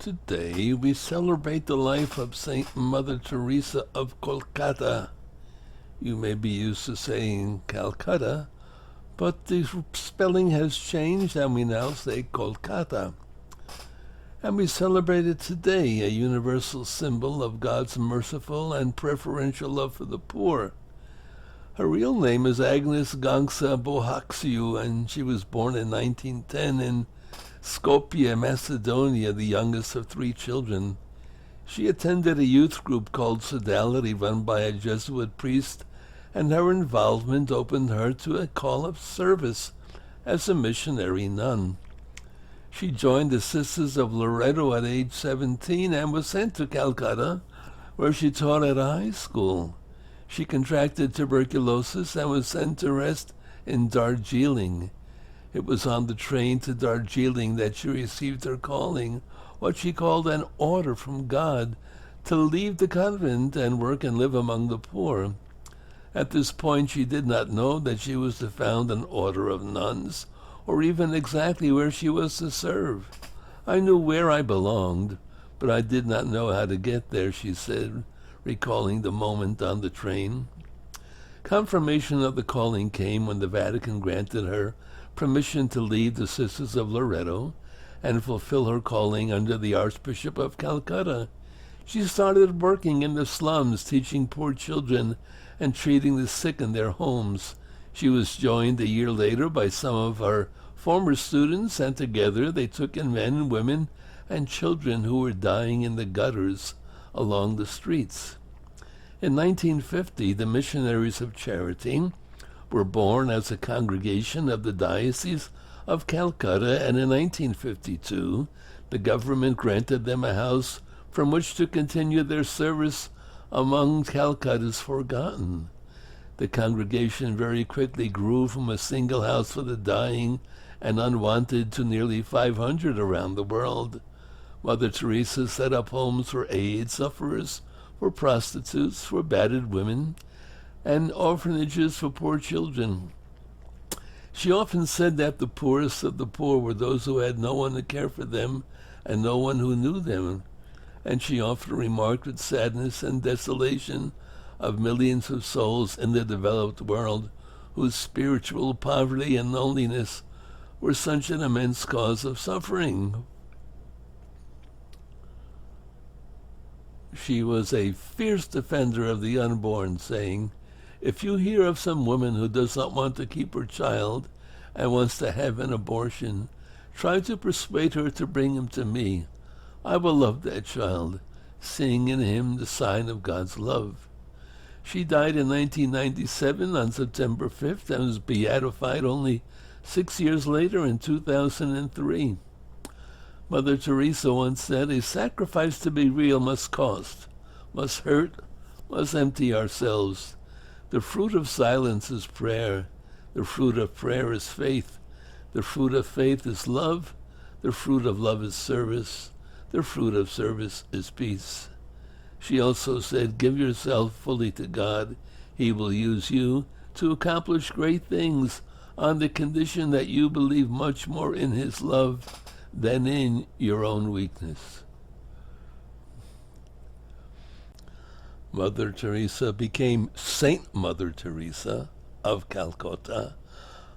Today we celebrate the life of Saint Mother Teresa of Kolkata. You may be used to saying Calcutta, but the spelling has changed and we now say Kolkata. And we celebrate it today, a universal symbol of God's merciful and preferential love for the poor. Her real name is Agnes Gangsa Bohaksiu, and she was born in 1910 in Skopje, Macedonia, the youngest of 3 children. She attended a youth group called Sodality run by a Jesuit priest, and her involvement opened her to a call of service as a missionary nun. She joined the Sisters of Loreto at age 17 and was sent to Calcutta, where she taught at a high school. She contracted tuberculosis and was sent to rest in Darjeeling. It was on the train to Darjeeling that she received her calling, what she called an order from God, to leave the convent and work and live among the poor. At this point she did not know that she was to found an order of nuns, or even exactly where she was to serve. I knew where I belonged, but I did not know how to get there, she said, recalling the moment on the train. Confirmation of the calling came when the Vatican granted her permission to leave the Sisters of Loreto and fulfill her calling under the Archbishop of Calcutta. She started working in the slums, teaching poor children and treating the sick in their homes. She was joined a year later by some of her former students, and together they took in men, women, and children who were dying in the gutters along the streets. In 1950, the Missionaries of Charity were born as a congregation of the Diocese of Calcutta, and in 1952, the government granted them a house from which to continue their service among Calcutta's forgotten. The congregation very quickly grew from a single house for the dying and unwanted to nearly 500 around the world. Mother Teresa set up homes for AIDS sufferers, for prostitutes, for battered women, and orphanages for poor children. She often said that the poorest of the poor were those who had no one to care for them and no one who knew them. And she often remarked with sadness and desolation of millions of souls in the developed world whose spiritual poverty and loneliness were such an immense cause of suffering. She was a fierce defender of the unborn, saying, "If you hear of some woman who does not want to keep her child and wants to have an abortion, try to persuade her to bring him to me. I will love that child, seeing in him the sign of God's love." She died in 1997 on September 5th and was beatified only 6 years later in 2003. Mother Teresa once said, "A sacrifice to be real must cost, must hurt, must empty ourselves. The fruit of silence is prayer. The fruit of prayer is faith. The fruit of faith is love. The fruit of love is service. The fruit of service is peace." She also said, "Give yourself fully to God. He will use you to accomplish great things on the condition that you believe much more in His love than in your own weakness." Mother Teresa became Saint Mother Teresa of Calcutta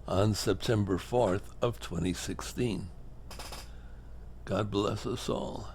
on September 4th of 2016. God bless us all.